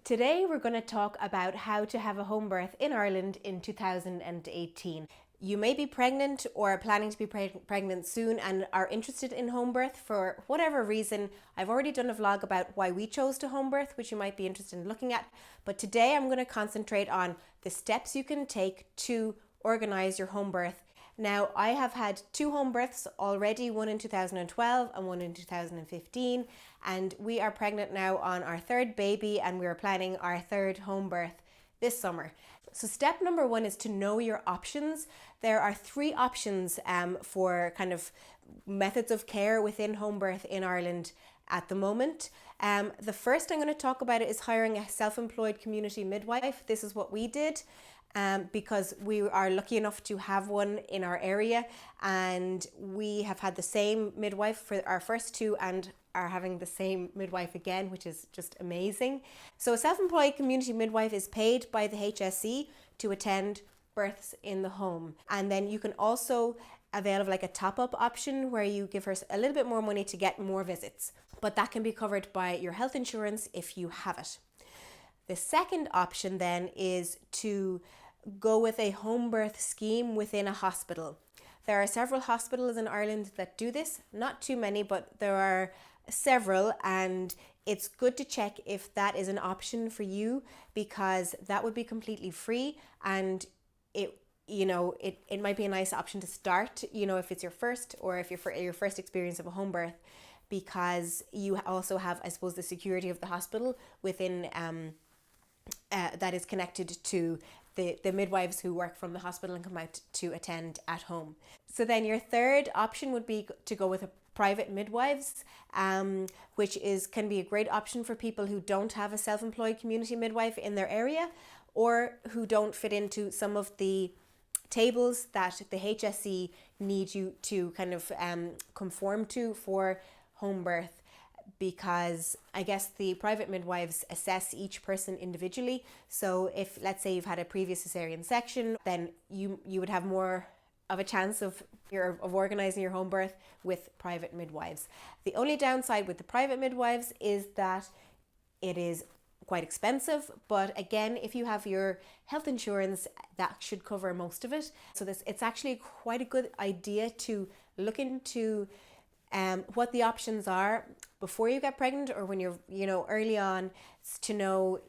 Today we're going to talk about how to have a home birth in Ireland in 2018. You may be pregnant or planning to be pregnant soon and are interested in home birth for whatever reason. I've already done a vlog about why we chose to home birth, which you might be interested in looking at. But today I'm going to concentrate on the steps you can take to organise your home birth. Now, I have had 2 home births already, one in 2012 and one in 2015, and we are pregnant now on our 3rd baby and we are planning our 3rd home birth this summer. So step number 1 is to know your options. There are 3 options for kind of methods of care within home birth in Ireland at the moment. The first I'm going to talk about is hiring a self-employed community midwife. This is what we did. Because we are lucky enough to have one in our area, and we have had the same midwife for our first 2 and are having the same midwife again, which is just amazing. So a self-employed community midwife is paid by the HSE to attend births in the home, and then you can also avail of like a top-up option where you give her a little bit more money to get more visits, but that can be covered by your health insurance if you have it. The second option then is to go with a home birth scheme within a hospital. There are several hospitals in Ireland that do this, not too many, but there are several, and it's good to check if that is an option for you, because that would be completely free, and it might be a nice option to start, if it's your first, or if you're your first experience of a home birth, because you also have, I suppose, the security of the hospital within that is connected to the midwives who work from the hospital and come out to attend at home. So then your third option would be to go with a private midwives, which can be a great option for people who don't have a self-employed community midwife in their area, or who don't fit into some of the tables that the HSE need you to kind of conform to for home birth, because I guess the private midwives assess each person individually. So if, let's say, you've had a previous cesarean section, then you would have more of a chance of organising your home birth with private midwives. The only downside with the private midwives is that it is quite expensive, but again, if you have your health insurance, that should cover most of it. So it's actually quite a good idea to look into what the options are before you get pregnant, or when you're early on, to know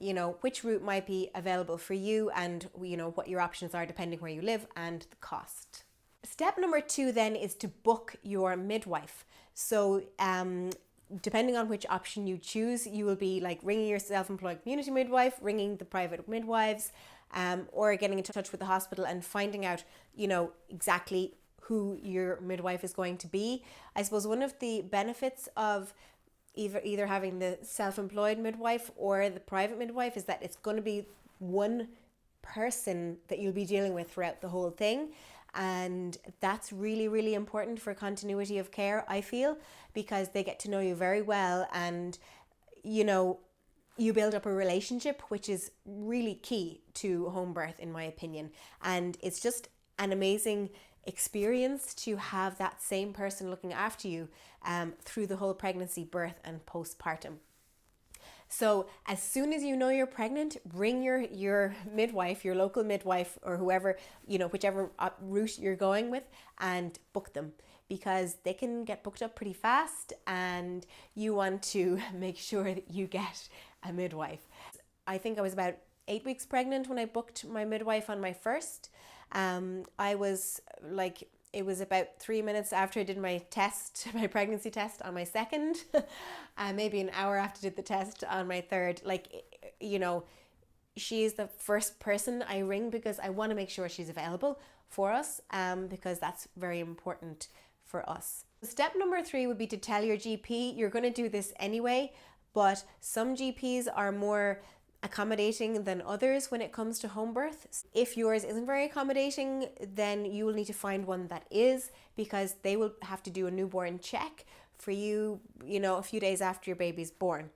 which route might be available for you, and what your options are depending where you live and the cost. Step number 2 then is to book your midwife. So depending on which option you choose, you will be like ringing your self-employed community midwife, ringing the private midwives, or getting in touch with the hospital and finding out exactly who your midwife is going to be. I suppose one of the benefits of either having the self-employed midwife or the private midwife is that it's going to be one person that you'll be dealing with throughout the whole thing. And that's really, really important for continuity of care, I feel, because they get to know you very well, and you build up a relationship, which is really key to home birth, in my opinion. And it's just an amazing experience to have that same person looking after you through the whole pregnancy, birth and postpartum. So as soon as you know you're pregnant, ring your midwife, your local midwife, or whoever, whichever route you're going with, and book them, because they can get booked up pretty fast, and you want to make sure that you get a midwife. I think I was about 8 weeks pregnant when I booked my midwife on my first. I was like, it was about 3 minutes after I did my pregnancy test on my second, and maybe an hour after I did the test on my third. She's the first person I ring because I want to make sure she's available for us, because that's very important for us. Step number 3 would be to tell your GP. You're going to do this anyway, but some GPs are more accommodating than others when it comes to home birth. If yours isn't very accommodating, then you will need to find one that is, because they will have to do a newborn check for you, a few days after your baby's born.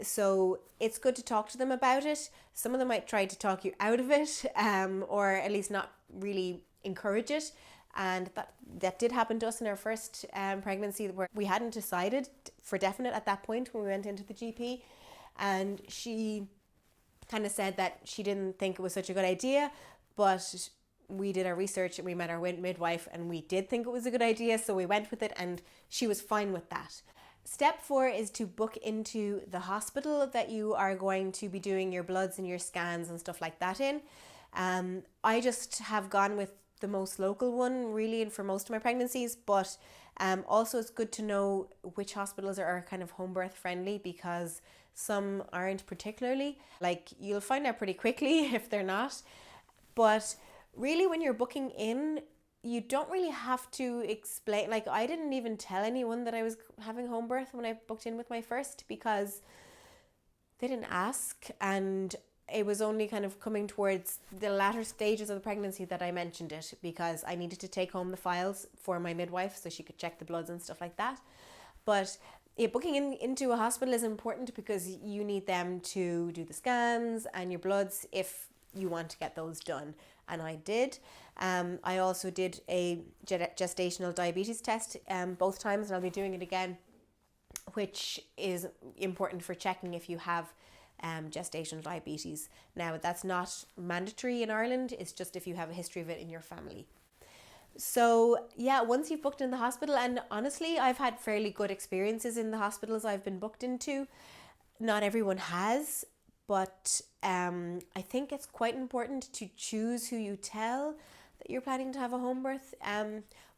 So it's good to talk to them about it. Some of them might try to talk you out of it, or at least not really encourage it. And that did happen to us in our first pregnancy, where we hadn't decided for definite at that point when we went into the GP. and she kind of said that she didn't think it was such a good idea, but we did our research and we met our midwife and we did think it was a good idea, so we went with it and she was fine with that. Step 4 is to book into the hospital that you are going to be doing your bloods and your scans and stuff like that in. I just have gone with the most local one really and for most of my pregnancies, but also it's good to know which hospitals are kind of home birth friendly, because some aren't particularly. Like, you'll find out pretty quickly if they're not. But really, when you're booking in, you don't really have to explain. Like, I didn't even tell anyone that I was having home birth when I booked in with my first, because they didn't ask, and it was only kind of coming towards the latter stages of the pregnancy that I mentioned it, because I needed to take home the files for my midwife so she could check the bloods and stuff like that. But yeah, booking into a hospital is important because you need them to do the scans and your bloods if you want to get those done. And I did. I also did a gestational diabetes test both times, and I'll be doing it again, which is important for checking if you have gestational diabetes. Now, that's not mandatory in Ireland, it's just if you have a history of it in your family. So yeah, once you've booked in the hospital, and honestly, I've had fairly good experiences in the hospitals I've been booked into. Not everyone has, but I think it's quite important to choose who you tell that you're planning to have a home birth.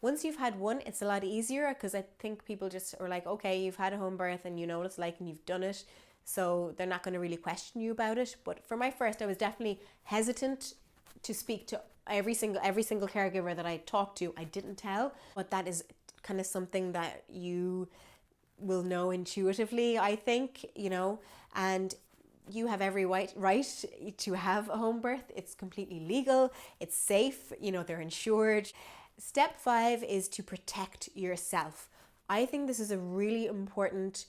Once you've had one, it's a lot easier, because I think people just are like, okay, you've had a home birth and you know what it's like and you've done it, so they're not going to really question you about it. But for my first, I was definitely hesitant to speak to every single caregiver that I talked to. I didn't tell, but that is kind of something that you will know intuitively, I think, and you have every right to have a home birth. It's completely legal, it's safe, they're insured. Step 5 is to protect yourself. I think this is a really important,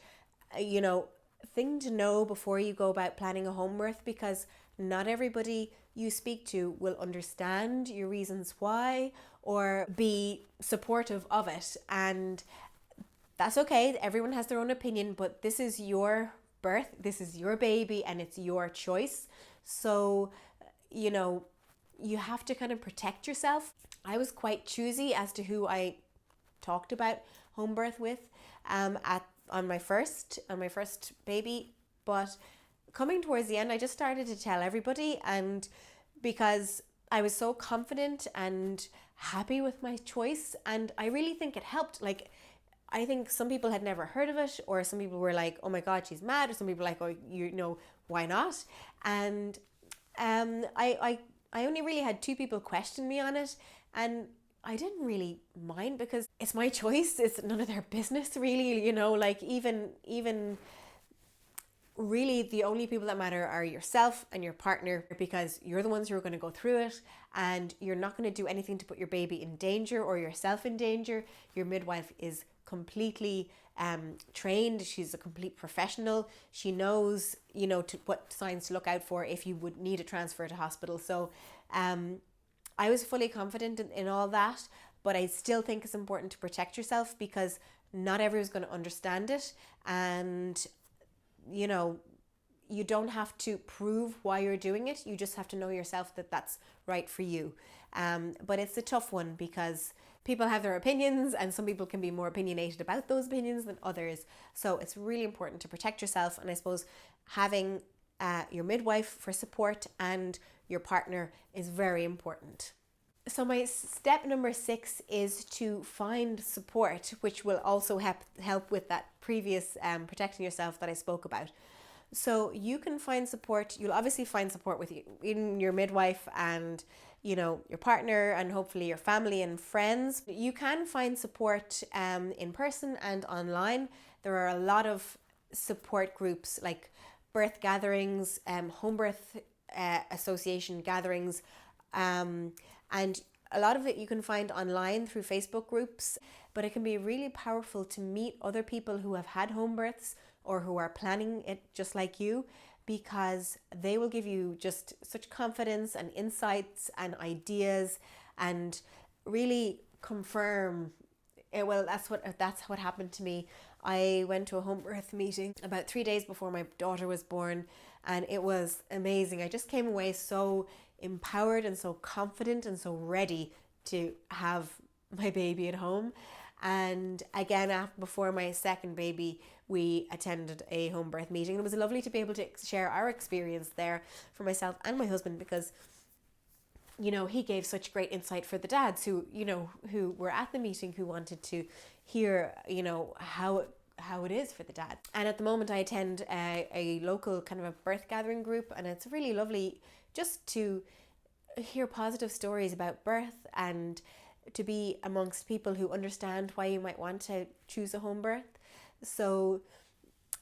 thing to know before you go about planning a home birth, because not everybody you speak to will understand your reasons why or be supportive of it. And that's okay. Everyone has their own opinion, but this is your birth, this is your baby, and it's your choice. So, you have to kind of protect yourself. I was quite choosy as to who I talked about home birth with on my first baby, but coming towards the end, I just started to tell everybody, and because I was so confident and happy with my choice, and I really think it helped. Like, I think some people had never heard of it, or some people were like, oh my God, she's mad, or some people were like, oh, why not? And I only really had 2 people question me on it, and I didn't really mind, because it's my choice. It's none of their business, really. Like, even really the only people that matter are yourself and your partner, because you're the ones who are going to go through it, and you're not going to do anything to put your baby in danger or yourself in danger. Your midwife is completely trained. She's a complete professional. She knows, what signs to look out for if you would need a transfer to hospital. So I was fully confident in all that, but I still think it's important to protect yourself, because not everyone's going to understand it, and you don't have to prove why you're doing it. You just have to know yourself that that's right for you. But it's a tough one, because people have their opinions, and some people can be more opinionated about those opinions than others. So it's really important to protect yourself. And I suppose having your midwife for support and your partner is very important. So my step number 6 is to find support, which will also help with that previous protecting yourself that I spoke about. So you can find support. You'll obviously find support in your midwife and your partner, and hopefully your family and friends. You can find support in person and online. There are a lot of support groups like birth gatherings, home birth association gatherings, and a lot of it you can find online through Facebook groups. But it can be really powerful to meet other people who have had home births or who are planning it just like you, because they will give you just such confidence and insights and ideas, and really confirm it. Well, that's what happened to me. I went to a home birth meeting about 3 days before my daughter was born, and it was amazing. I just came away so empowered and so confident and so ready to have my baby at home. And again, before my second baby, we attended a home birth meeting. It was lovely to be able to share our experience there for myself and my husband, because he gave such great insight for the dads who were at the meeting, who wanted to hear, how it is for the dad. And at the moment I attend a local kind of a birth gathering group, and it's really lovely just to hear positive stories about birth and to be amongst people who understand why you might want to choose a home birth. So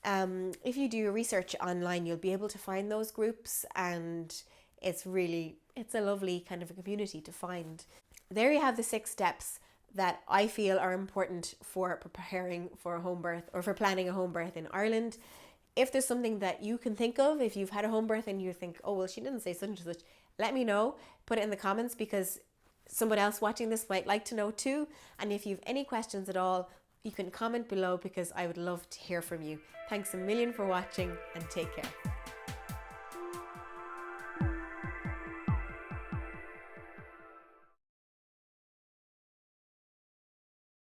if you do your research online, you'll be able to find those groups, and it's a lovely kind of a community to find. There you have the 6 steps that I feel are important for preparing for a home birth or for planning a home birth in Ireland. If there's something that you can think of, if you've had a home birth and you think, oh, well, she didn't say such and such, let me know. Put it in the comments, because someone else watching this might like to know too. And if you have any questions at all, you can comment below, because I would love to hear from you. Thanks a million for watching, and take care.